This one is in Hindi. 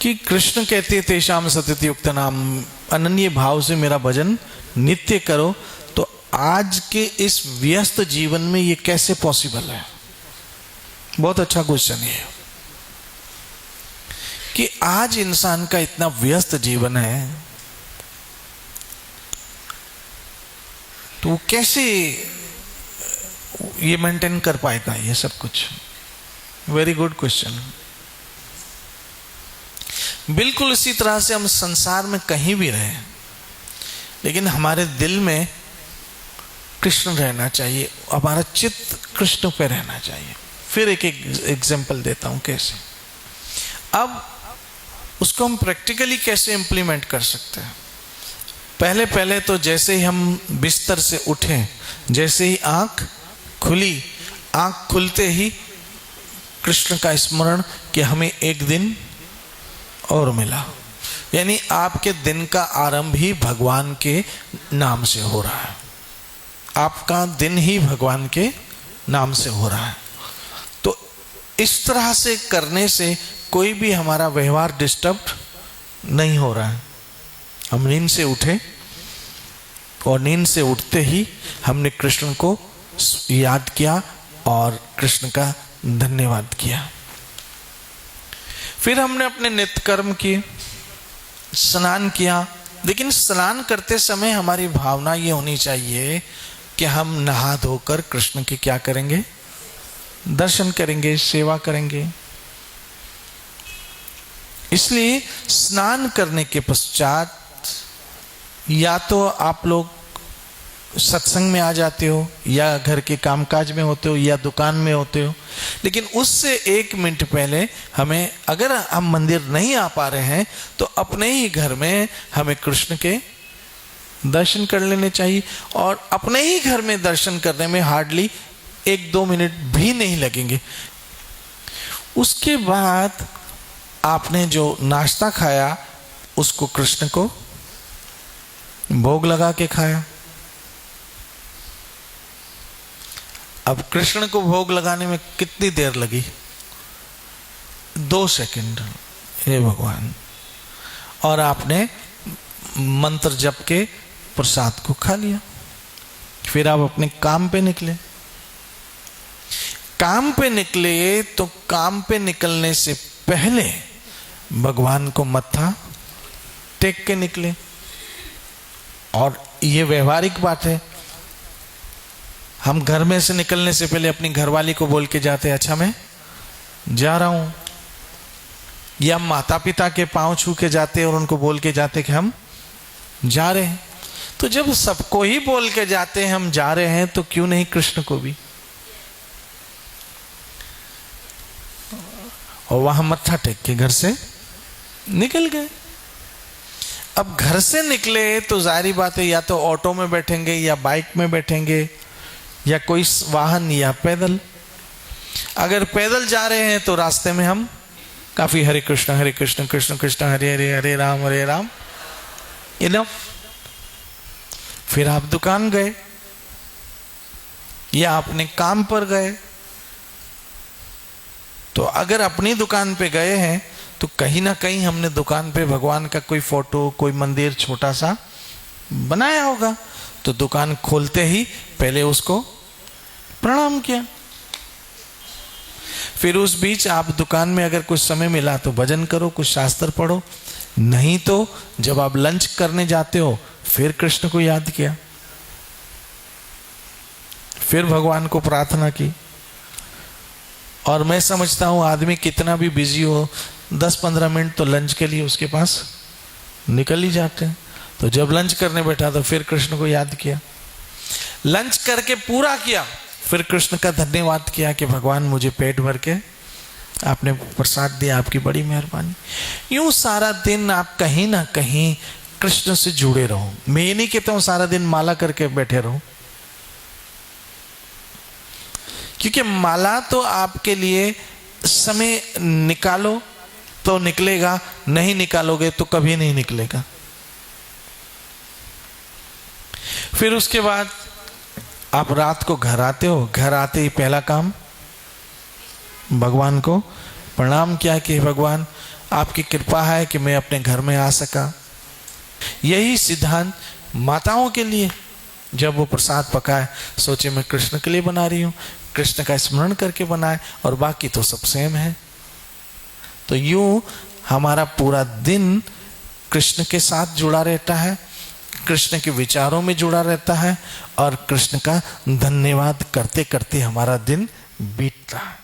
कि कृष्ण कहते तेषाम सतत युक्त नाम, अनन्य भाव से मेरा भजन नित्य करो। तो आज के इस व्यस्त जीवन में ये कैसे पॉसिबल है? बहुत अच्छा क्वेश्चन है कि आज इंसान का इतना व्यस्त जीवन है, तो कैसे ये मेंटेन कर पाएगा ये सब कुछ? Very good question. बिल्कुल इसी तरह से हम संसार में कहीं भी रहें, लेकिन हमारे दिल में कृष्ण रहना चाहिए, हमारा चित्त कृष्ण पे रहना चाहिए। फिर एक एग्जांपल देता हूं कैसे। अब उसको हम प्रैक्टिकली कैसे इंप्लीमेंट कर सकते हैं? पहले तो जैसे ही हम बिस्तर से उठे, जैसे ही आंख खुली, आंख खुलते ही कृष्ण का स्मरण कि हमें एक दिन और मिला। यानी आपके दिन का आरंभ ही भगवान के नाम से हो रहा है, आपका दिन ही भगवान के नाम से हो रहा है। तो इस तरह से करने से कोई भी हमारा व्यवहार डिस्टर्ब नहीं हो रहा है। हम नींद से उठे और नींद से उठते ही हमने कृष्ण को याद किया और कृष्ण का धन्यवाद किया। फिर हमने अपने नित्य कर्म किए, स्नान किया। लेकिन स्नान करते समय हमारी भावना ये होनी चाहिए कि हम नहा धोकर कृष्ण के क्या करेंगे? दर्शन करेंगे, सेवा करेंगे। इसलिए स्नान करने के पश्चात या तो आप लोग सत्संग में आ जाते हो, या घर के कामकाज में होते हो, या दुकान में होते हो। लेकिन उससे 1 मिनट पहले हमें, अगर हम मंदिर नहीं आ पा रहे हैं, तो अपने ही घर में हमें कृष्ण के दर्शन कर लेने चाहिए। और अपने ही घर में दर्शन करने में हार्डली 1-2 मिनट भी नहीं लगेंगे। उसके बाद आपने जो नाश्ता खाया उसको कृष्ण को भोग लगा के खाया। अब कृष्ण को भोग लगाने में कितनी देर लगी? 2 सेकंड। हे भगवान। और आपने मंत्र जप के प्रसाद को खा लिया। फिर आप अपने काम पे निकले। काम पे निकले तो काम पे निकलने से पहले भगवान को मत्था टेक के निकले। और ये व्यवहारिक बात है। हम घर में से निकलने से पहले अपनी घरवाली को बोल के जाते, अच्छा मैं जा रहा हूं। या माता पिता के पांव छू के जाते और उनको बोल के जाते कि हम जा रहे हैं। तो जब सबको ही बोल के जाते हैं हम जा रहे हैं, तो क्यों नहीं कृष्ण को भी? और वहां मत्था टेक के घर से निकल गए। अब घर से निकले तो जाहिर बात है, या तो ऑटो में बैठेंगे, या बाइक में बैठेंगे, या कोई वाहन, या पैदल। अगर पैदल जा रहे हैं तो रास्ते में हम काफी हरे कृष्ण कृष्ण कृष्ण हरे हरे, हरे राम इनफ। फिर आप दुकान गए या अपने काम पर गए। तो अगर अपनी दुकान पे गए हैं तो कहीं ना कहीं हमने दुकान पे भगवान का कोई फोटो, कोई मंदिर छोटा सा बनाया होगा। तो दुकान खोलते ही पहले उसको प्रणाम किया। फिर उस बीच आप दुकान में अगर कुछ समय मिला तो भजन करो, कुछ शास्त्र पढ़ो। नहीं तो जब आप लंच करने जाते हो फिर कृष्ण को याद किया, फिर भगवान को प्रार्थना की। और मैं समझता हूं आदमी कितना भी बिजी हो, 10-15 मिनट तो लंच के लिए उसके पास निकल ही जाते हैं। तो जब लंच करने बैठा तो फिर कृष्ण को याद किया। लंच करके पूरा किया, फिर कृष्ण का धन्यवाद किया कि भगवान मुझे पेट भर के आपने प्रसाद दिया, आपकी बड़ी मेहरबानी। यूं सारा दिन आप कहीं ना कहीं कृष्ण से जुड़े रहो। मैं ये नहीं कहता हूं सारा दिन माला करके बैठे रहो, क्योंकि माला तो आपके लिए समय निकालो तो निकलेगा, नहीं निकालोगे तो कभी नहीं निकलेगा। फिर उसके बाद आप रात को घर आते हो, घर आते ही पहला काम भगवान को प्रणाम किया कि भगवान आपकी कृपा है कि मैं अपने घर में आ सका। यही सिद्धांत माताओं के लिए, जब वो प्रसाद पकाए सोचे मैं कृष्ण के लिए बना रही हूँ, कृष्ण का स्मरण करके बनाए, और बाकी तो सब सेम है। तो यूं हमारा पूरा दिन कृष्ण के साथ जुड़ा रहता है, कृष्ण के विचारों में जुड़ा रहता है, और कृष्ण का धन्यवाद करते करते हमारा दिन बीतता है।